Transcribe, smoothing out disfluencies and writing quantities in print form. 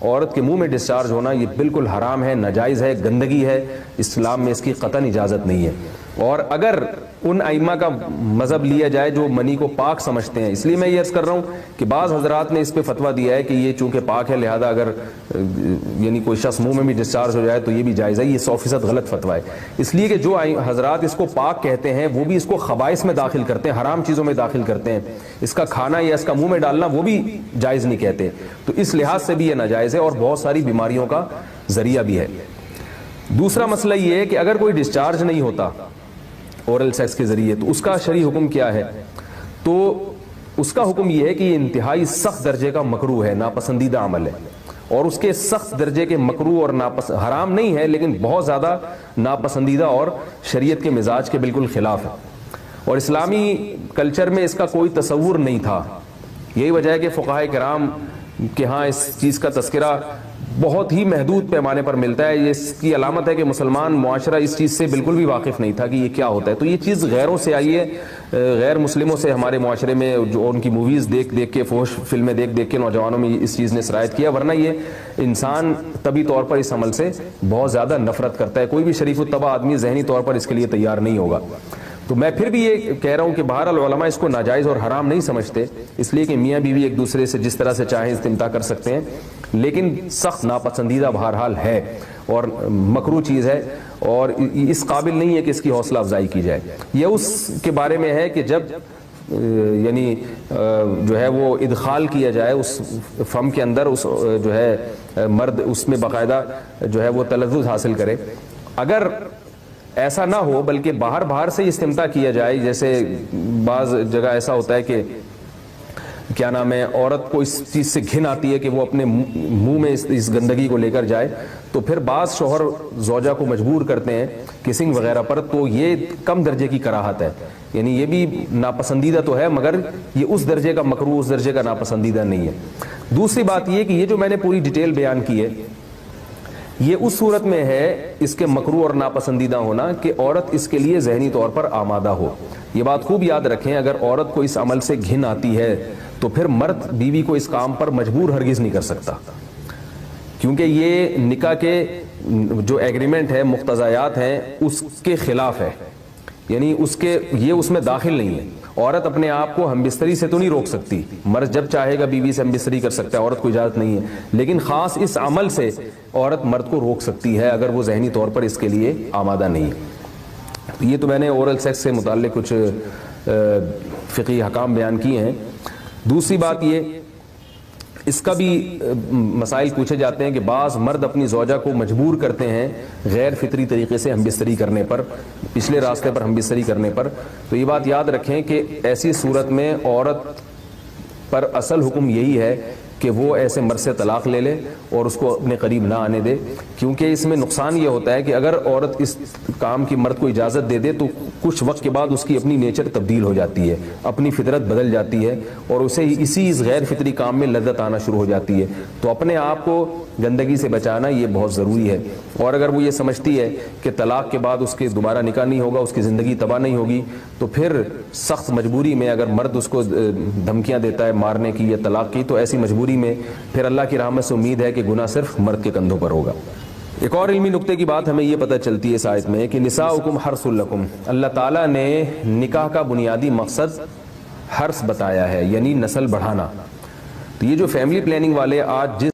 عورت کے منہ میں ڈسچارج ہونا یہ بالکل حرام ہے، ناجائز ہے، گندگی ہے، اسلام میں اس کی قطعاً اجازت نہیں ہے۔ اور اگر ان ائمہ کا مذہب لیا جائے جو منی کو پاک سمجھتے ہیں، اس لیے میں یہ عرض کر رہا ہوں کہ بعض حضرات نے اس پہ فتویٰ دیا ہے کہ یہ چونکہ پاک ہے لہذا اگر یعنی کوئی شخص منہ میں بھی ڈسچارج ہو جائے تو یہ بھی جائز ہے۔ یہ 100% غلط فتویٰ ہے، اس لیے کہ جو حضرات اس کو پاک کہتے ہیں وہ بھی اس کو خبائث میں داخل کرتے ہیں، حرام چیزوں میں داخل کرتے ہیں، اس کا کھانا یا اس کا منہ میں ڈالنا وہ بھی جائز نہیں کہتے، تو اس لحاظ سے بھی یہ ناجائز ہے اور بہت ساری بیماریوں کا ذریعہ بھی ہے۔ دوسرا مسئلہ یہ ہے کہ اگر کوئی ڈسچارج نہیں ہوتا اورل سیکس کے ذریعے تو اس کا شرعی حکم کیا ہے؟ تو اس کا حکم یہ ہے کہ یہ انتہائی سخت درجے کا مکروہ ہے، ناپسندیدہ عمل ہے، اور اس کے سخت درجے کے مکروہ اور حرام نہیں ہے لیکن بہت زیادہ ناپسندیدہ اور شریعت کے مزاج کے بالکل خلاف ہے، اور اسلامی کلچر میں اس کا کوئی تصور نہیں تھا۔ یہی وجہ ہے کہ فقہائے کرام کے ہاں اس چیز کا تذکرہ بہت ہی محدود پیمانے پر ملتا ہے۔ یہ اس کی علامت ہے کہ مسلمان معاشرہ اس چیز سے بالکل بھی واقف نہیں تھا کہ یہ کیا ہوتا ہے، تو یہ چیز غیروں سے آئی ہے، غیر مسلموں سے ہمارے معاشرے میں جو ان کی موویز دیکھ دیکھ کے، فحش فلمیں دیکھ دیکھ کے نوجوانوں میں اس چیز نے سرایت کیا، ورنہ یہ انسان طبی طور پر اس عمل سے بہت زیادہ نفرت کرتا ہے۔ کوئی بھی شریف الطبع آدمی ذہنی طور پر اس کے لیے تیار نہیں ہوگا۔ تو میں پھر بھی یہ کہہ رہا ہوں کہ بہرحال علماء اس کو ناجائز اور حرام نہیں سمجھتے، اس لیے کہ میاں بیوی ایک دوسرے سے جس طرح سے چاہیں استمتاع کر سکتے ہیں، لیکن سخت ناپسندیدہ بہرحال ہے اور مکروہ چیز ہے، اور اس قابل نہیں ہے کہ اس کی حوصلہ افزائی کی جائے۔ یہ اس کے بارے میں ہے کہ جب یعنی جو ہے وہ ادخال کیا جائے اس فم کے اندر، اس جو ہے مرد اس میں باقاعدہ جو ہے وہ تلذذ حاصل کرے، اگر ایسا نہ ہو بلکہ باہر سے استمتاع کیا جائے، جیسے بعض جگہ ایسا ہوتا ہے کہ کیا نام ہے عورت کو اس چیز سے گھن آتی ہے کہ وہ اپنے منہ میں اس گندگی کو لے کر جائے، تو پھر بعض شوہر زوجہ کو مجبور کرتے ہیں کسنگ وغیرہ پر، تو یہ کم درجے کی کراہت ہے، یعنی یہ بھی ناپسندیدہ تو ہے مگر یہ اس درجے کا مکروہ، اس درجے کا ناپسندیدہ نہیں ہے۔ دوسری بات یہ کہ یہ جو میں نے پوری ڈیٹیل بیان کی ہے یہ اس صورت میں ہے اس کے مکروہ اور ناپسندیدہ ہونا کہ عورت اس کے لیے ذہنی طور پر آمادہ ہو۔ یہ بات خوب یاد رکھیں، اگر عورت کو اس عمل سے گھن آتی ہے تو پھر مرد بیوی کو اس کام پر مجبور ہرگز نہیں کر سکتا، کیونکہ یہ نکاح کے جو ایگریمنٹ ہے، مقتضیات ہیں، اس کے خلاف ہے، یعنی یہ اس میں داخل نہیں ہے۔ عورت اپنے آپ کو ہم بستری سے تو نہیں روک سکتی، مرد جب چاہے گا بیوی سے ہم بستری کر سکتا ہے، عورت کو اجازت نہیں ہے، لیکن خاص اس عمل سے عورت مرد کو روک سکتی ہے اگر وہ ذہنی طور پر اس کے لیے آمادہ نہیں ہے۔ یہ تو میں نے اورل سیکس سے متعلق کچھ فقہی احکام بیان کیے ہیں۔ دوسری بات یہ، اس کا بھی مسائل پوچھے جاتے ہیں کہ بعض مرد اپنی زوجہ کو مجبور کرتے ہیں غیر فطری طریقے سے ہم بستری کرنے پر، پچھلے راستے پر ہم بستری کرنے پر، تو یہ بات یاد رکھیں کہ ایسی صورت میں عورت پر اصل حکم یہی ہے کہ وہ ایسے مرد سے طلاق لے لے اور اس کو اپنے قریب نہ آنے دے، کیونکہ اس میں نقصان یہ ہوتا ہے کہ اگر عورت اس کام کی مرد کو اجازت دے دے تو کچھ وقت کے بعد اس کی اپنی نیچر تبدیل ہو جاتی ہے، اپنی فطرت بدل جاتی ہے اور اسے اسی اس غیر فطری کام میں لذت آنا شروع ہو جاتی ہے۔ تو اپنے آپ کو گندگی سے بچانا یہ بہت ضروری ہے، اور اگر وہ یہ سمجھتی ہے کہ طلاق کے بعد اس کے دوبارہ نکاح نہیں ہوگا، اس کی زندگی تباہ نہیں ہوگی، تو پھر سخت مجبوری میں اگر مرد اس کو دھمکیاں دیتا ہے مارنے کی یا طلاق کی، تو ایسی مجبوری میں پھر اللہ کی رحمت سے امید ہے کہ گناہ صرف مرد کے کندھوں پر ہوگا۔ ایک اور علمی نقطے کی بات ہمیں یہ پتہ چلتی ہے اس آیت میں کہ نساؤکم حرث لکم، اللہ تعالیٰ نے نکاح کا بنیادی مقصد حرث بتایا ہے، یعنی نسل بڑھانا۔ تو یہ جو فیملی پلاننگ والے آج جس